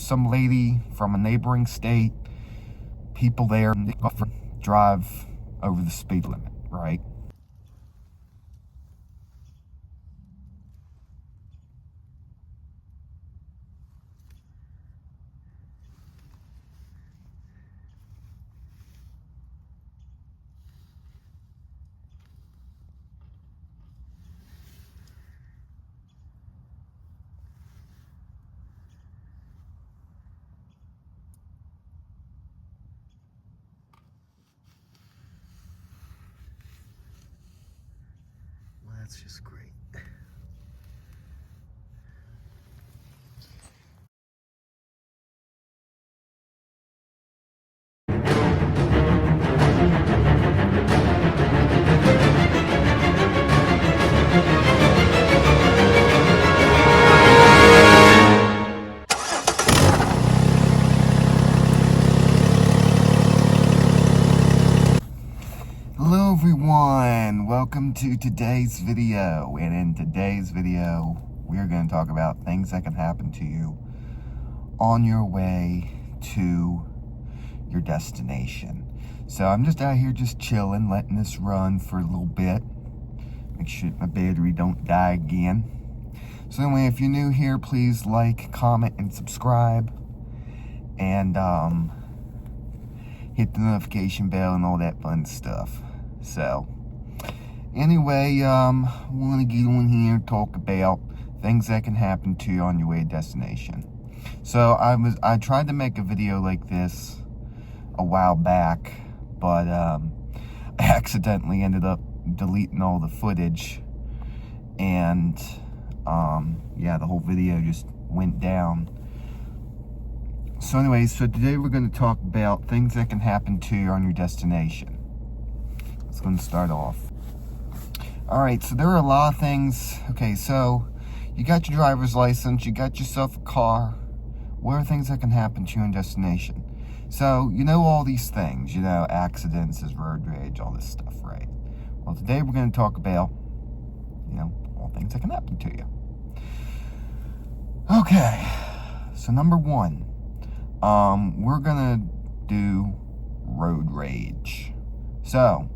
some lady from a neighboring state, people there drive over the speed limit, right? Well, that's just great. Hello everyone, welcome to today's video. And in today's video, we're going to talk about things that can happen to you on your way to your destination. So I'm just out here just chilling, letting this run for a little bit. Make sure my battery don't die again. So anyway, if you're new here, please like, comment, and subscribe. And hit the notification bell and all that fun stuff. So anyway, we're gonna get on here and talk about things that can happen to you on your way to destination. So I tried to make a video like this a while back, but I accidentally ended up deleting all the footage, and yeah, the whole video just went down. So anyway, so today we're going to talk about things that can happen to you on your destination. Let's go and start off. Alright, so there are a lot of things. Okay, so you got your driver's license, you got yourself a car. What are things that can happen to you on destination? So, you know all these things, you know, accidents, road rage, all this stuff, right? Well, today we're going to talk about, you know, all things that can happen to you. Okay, so number one. We're gonna do road rage. So,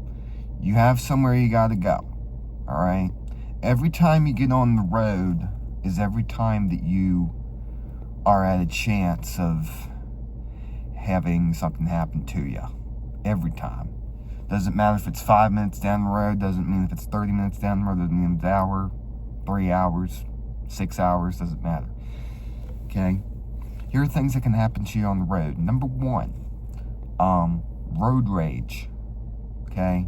you have somewhere you gotta go, alright? Every time you get on the road is every time that you are at a chance of having something happen to you. Every time. Doesn't matter if it's 5 minutes down the road, doesn't mean if it's 30 minutes down the road, doesn't mean it's an hour, 3 hours, 6 hours, doesn't matter. Okay? Here are things that can happen to you on the road. Number one, road rage, okay?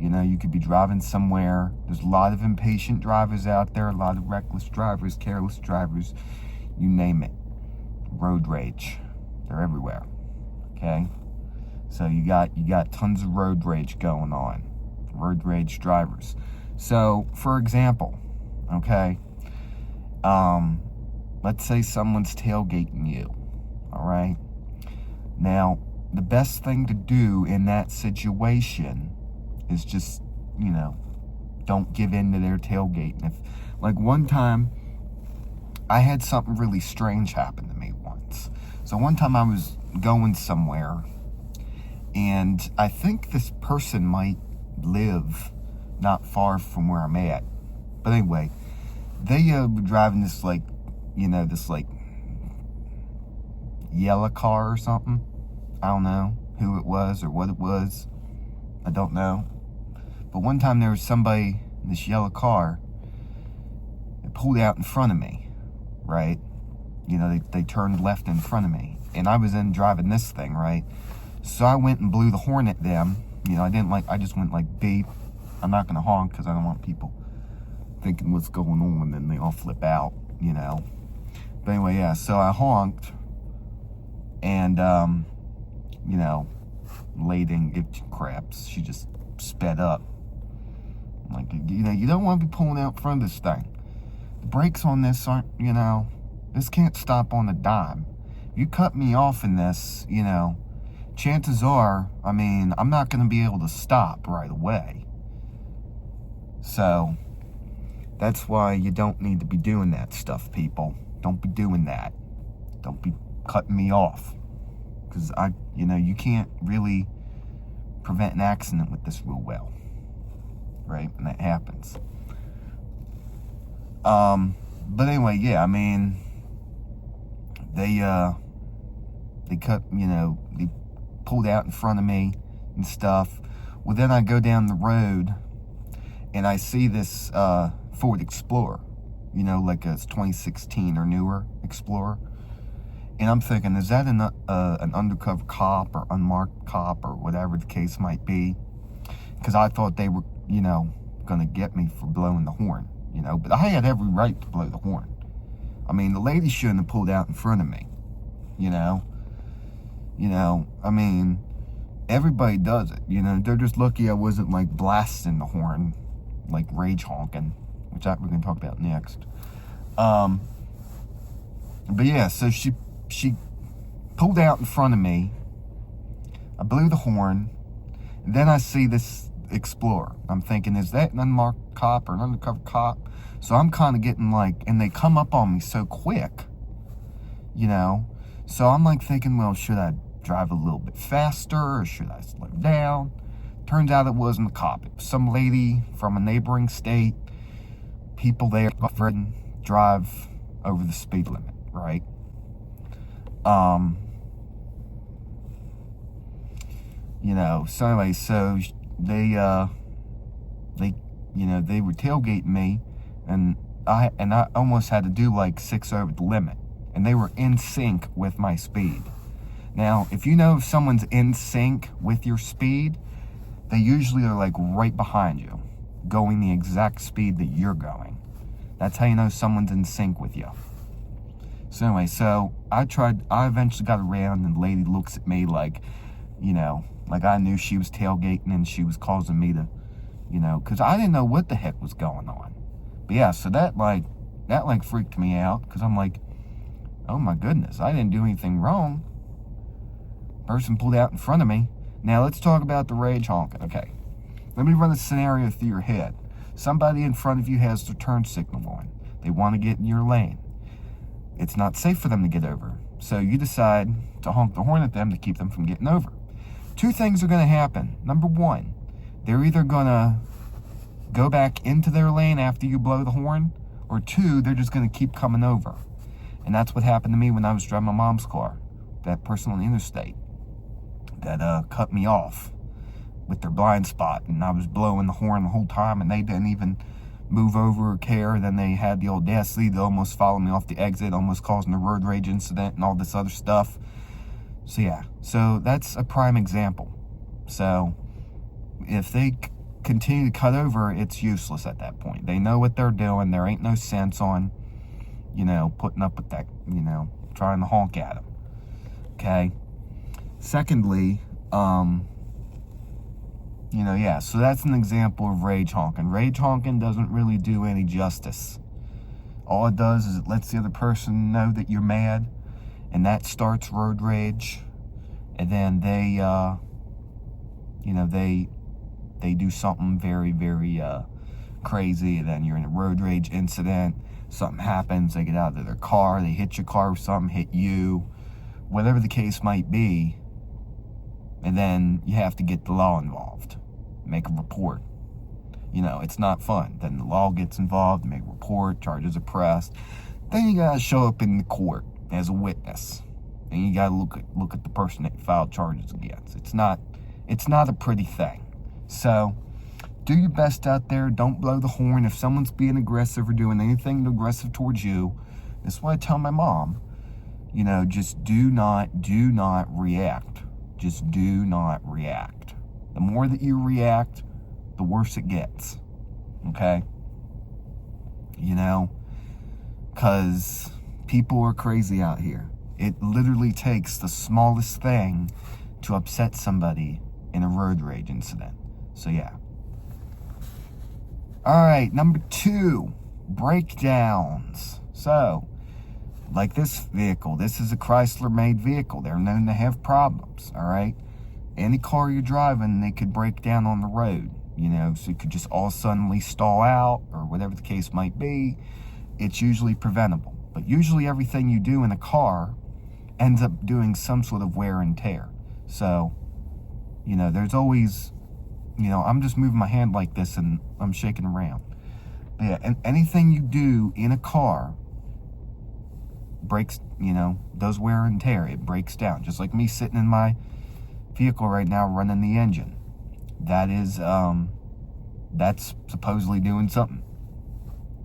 You know, you could be driving somewhere. There's a lot of impatient drivers out there, a lot of reckless drivers, careless drivers, you name it. Road rage, they're everywhere, okay? So you got tons of road rage going on, road rage drivers. So, for example, okay, let's say someone's tailgating you, all right? Now, the best thing to do in that situation is just, you know, don't give in to their tailgating. If, like one time, I had something really strange happen to me once. So one time I was going somewhere, and I think this person might live not far from where I'm at. But anyway, they were driving this, like, you know, this like yellow car or something. I don't know who it was or what it was. I don't know. But one time there was somebody in this yellow car that pulled out in front of me, right? You know, they turned left in front of me. And I was in driving this thing, right? So I went and blew the horn at them. You know, I just went like beep. I'm not going to honk because I don't want people thinking what's going on and then they all flip out, you know. But anyway, yeah, so I honked, and, you know, lady didn't give two craps. She just sped up. Like, you know, you don't want to be pulling out in front of this thing. The brakes on this aren't, you know, this can't stop on a dime. If you cut me off in this, you know, chances are, I mean, I'm not going to be able to stop right away. So, that's why you don't need to be doing that stuff, people. Don't be doing that. Don't be cutting me off. Because you can't really prevent an accident with this real well. Right? And that happens. But anyway, yeah, I mean, they cut, they pulled out in front of me and stuff. Well, then I go down the road and I see this Ford Explorer, like a 2016 or newer Explorer. And I'm thinking, is that an undercover cop or unmarked cop or whatever the case might be? Because I thought they were, going to get me for blowing the horn, But I had every right to blow the horn. I mean, the lady shouldn't have pulled out in front of me, I mean, everybody does it, They're just lucky I wasn't, like, blasting the horn, like rage honking, which we're going to talk about next. But yeah, so she pulled out in front of me. I blew the horn. And then I see this Explorer. I'm thinking, is that an unmarked cop or an undercover cop? So I'm kind of getting like, and they come up on me so quick, So I'm like thinking, well, should I drive a little bit faster or should I slow down? Turns out it wasn't a cop. It was some lady from a neighboring state. People there drive over the speed limit, right? So anyway, so they were tailgating me, and I almost had to do like 6 over the limit, and they were in sync with my speed. Now, if someone's in sync with your speed, they usually are like right behind you, going the exact speed that you're going. That's how you know someone's in sync with you. So anyway, so I eventually got around, and the lady looks at me like, like I knew she was tailgating and she was causing me to, because I didn't know what the heck was going on. But yeah, so that freaked me out, because I'm like, oh my goodness, I didn't do anything wrong. Person pulled out in front of me. Now let's talk about the rage honking. Okay, let me run a scenario through your head. Somebody in front of you has their turn signal on. They want to get in your lane. It's not safe for them to get over. So you decide to honk the horn at them to keep them from getting over. 2 things are going to happen. Number 1, they're either going to go back into their lane after you blow the horn, or 2, they're just going to keep coming over. And that's what happened to me when I was driving my mom's car. That person on the interstate that cut me off with their blind spot, and I was blowing the horn the whole time, and they didn't even move over or care. And then they had the audacity to almost follow me off the exit, almost causing a road rage incident and all this other stuff. So yeah, so that's a prime example. So if they continue to cut over, it's useless at that point. They know what they're doing. There ain't no sense on, putting up with that, trying to honk at them. Okay. Secondly, yeah, so that's an example of rage honking. Rage honking doesn't really do any justice. All it does is it lets the other person know that you're mad, and that starts road rage. And then they do something very, very crazy, and then you're in a road rage incident. Something happens, they get out of their car, they hit your car or something, hit you, whatever the case might be. And then you have to get the law involved, make a report. It's not fun. Then the law gets involved, make a report, charges are pressed. Then you gotta show up in the court as a witness, and you gotta look at the person that you filed charges against. It's not a pretty thing. So do your best out there. Don't blow the horn. If someone's being aggressive or doing anything aggressive towards you, this is what I tell my mom. Just do not react. Just do not react. The more that you react, the worse it gets. Okay? Because people are crazy out here. It literally takes the smallest thing to upset somebody in a road rage incident. So yeah. Alright, number 2, breakdowns. So, like this vehicle, this is a Chrysler-made vehicle. They're known to have problems, all right? Any car you're driving, they could break down on the road, so it could just all suddenly stall out or whatever the case might be. It's usually preventable. But usually everything you do in a car ends up doing some sort of wear and tear. So, you know, there's always, you know, I'm just moving my hand like this and I'm shaking around. But yeah, and anything you do in a car breaks, you know, does wear and tear. It breaks down. Just like me sitting in my vehicle right now running the engine. That is, that's supposedly doing something.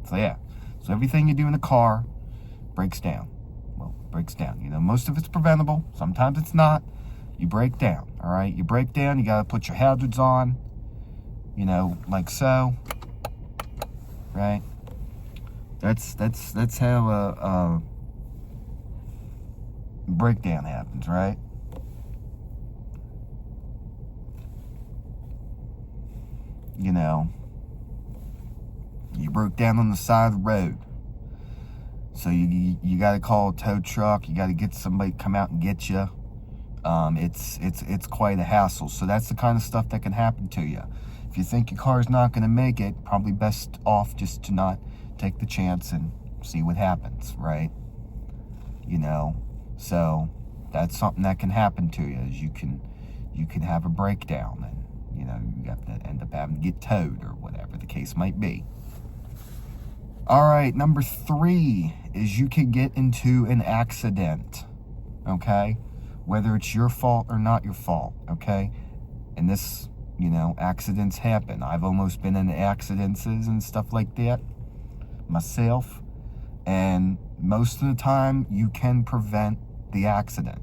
So yeah, so everything you do in a car breaks down. Well, breaks down. You know, most of it's preventable. Sometimes it's not. You break down, all right? You break down, you got to put your hazards on, you know, like so, right? That's how a breakdown happens, right? You know, you broke down on the side of the road. So you got to call a tow truck. You got to get somebody to come out and get you. It's quite a hassle. So that's the kind of stuff that can happen to you. If you think your car's not going to make it, probably best off just to not take the chance and see what happens, right? You know, so that's something that can happen to you. Is you can have a breakdown, and you know you have to end up having to get towed or whatever the case might be. All right, number 3 is you can get into an accident, okay? Whether it's your fault or not your fault, okay? And this, you know, accidents happen. I've almost been in accidents and stuff like that myself. And most of the time, you can prevent the accident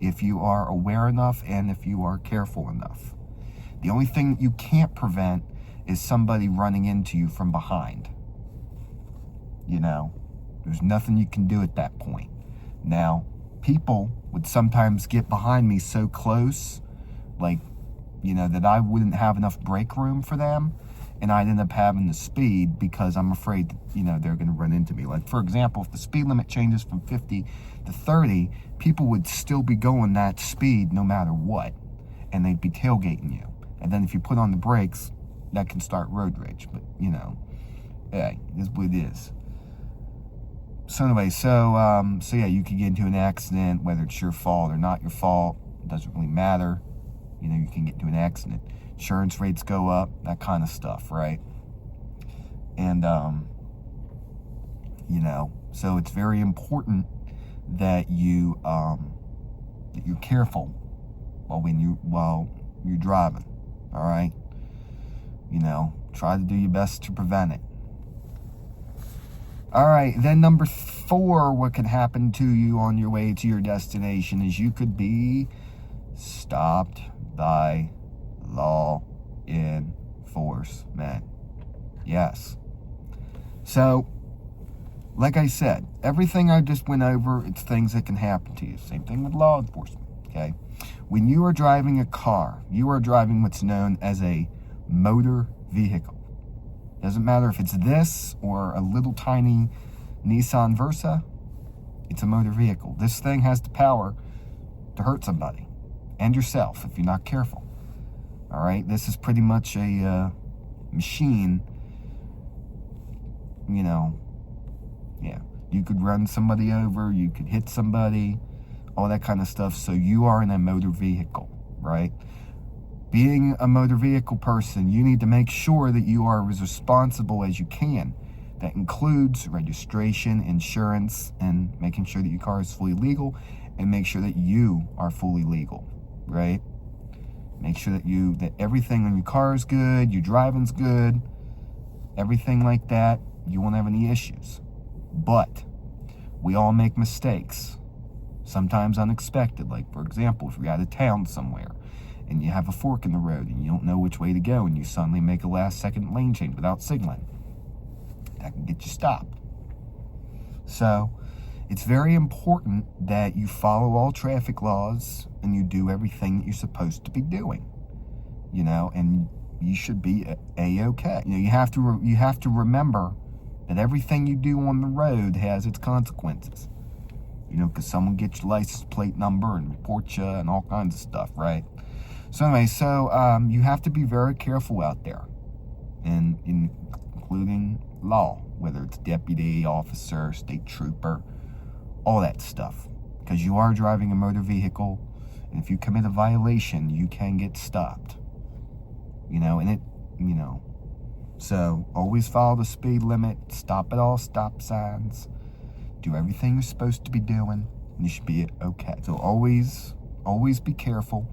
if you are aware enough and if you are careful enough. The only thing you can't prevent is somebody running into you from behind. You know, there's nothing you can do at that point. Now, people would sometimes get behind me so close, like, you know, that I wouldn't have enough brake room for them, and I'd end up having the speed because I'm afraid that, you know, they're going to run into me. Like, for example, if the speed limit changes from 50 to 30, people would still be going that speed no matter what, and they'd be tailgating you. And then if you put on the brakes, that can start road rage. But, you know, hey, it is what it is. So anyway, so yeah, you could get into an accident, whether it's your fault or not your fault. It doesn't really matter. You know, you can get into an accident. Insurance rates go up, that kind of stuff, right? And, you know, so it's very important that you, that you're careful while you're driving, all right? You know, try to do your best to prevent it. All right, then number 4, what could happen to you on your way to your destination is you could be stopped by law enforcement. Yes. So, like I said, everything I just went over, it's things that can happen to you. Same thing with law enforcement, okay? When you are driving a car, you are driving what's known as a motor vehicle. Doesn't matter if it's this or a little tiny Nissan Versa, it's a motor vehicle. This thing has the power to hurt somebody and yourself if you're not careful. All right, this is pretty much a machine, you know, yeah. You could run somebody over, you could hit somebody, all that kind of stuff. So you are in a motor vehicle, right? Being a motor vehicle person, you need to make sure that you are as responsible as you can. That includes registration, insurance, and making sure that your car is fully legal, and make sure that you are fully legal, right? Make sure that everything on your car is good, your driving's good, everything like that. You won't have any issues. But we all make mistakes, sometimes unexpected. Like, for example, if you're out of town somewhere, and you have a fork in the road and you don't know which way to go and you suddenly make a last-second lane change without signaling, that can get you stopped. So it's very important that you follow all traffic laws and you do everything that you're supposed to be doing, you know, and you should be A-okay. You know, you have to remember that everything you do on the road has its consequences, you know, because someone gets your license plate number and reports you and all kinds of stuff, right? So anyway, you have to be very careful out there, including law, whether it's deputy, officer, state trooper, all that stuff. because you are driving a motor vehicle, and if you commit a violation, you can get stopped. So always follow the speed limit, stop at all stop signs, do everything you're supposed to be doing, and you should be okay. So always be careful,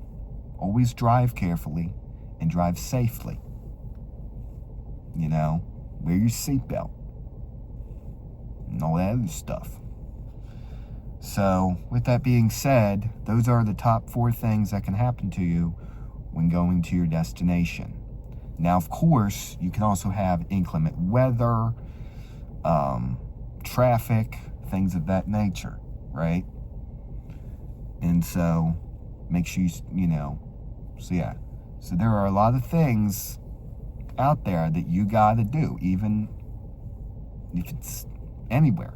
always drive carefully, and drive safely. Wear your seatbelt, and all that other stuff. So, with that being said, those are the top 4 things that can happen to you when going to your destination. Now, of course, you can also have inclement weather, traffic, things of that nature, right? And so, make sure So there are a lot of things out there that you gotta do, even if it's anywhere.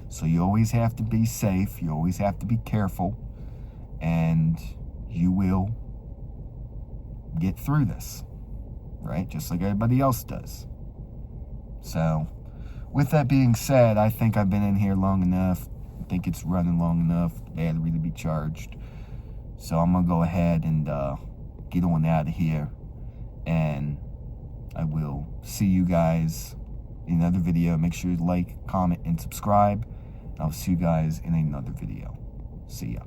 So you always have to be safe, you always have to be careful, and you will get through this, right? Just like everybody else does. So, with that being said, I think I've been in here long enough. I think it's running long enough, battery to be charged. So I'm gonna go ahead and get on out of here, and I will see you guys in another video. Make sure you like, comment, and subscribe. I'll see you guys in another video. See ya.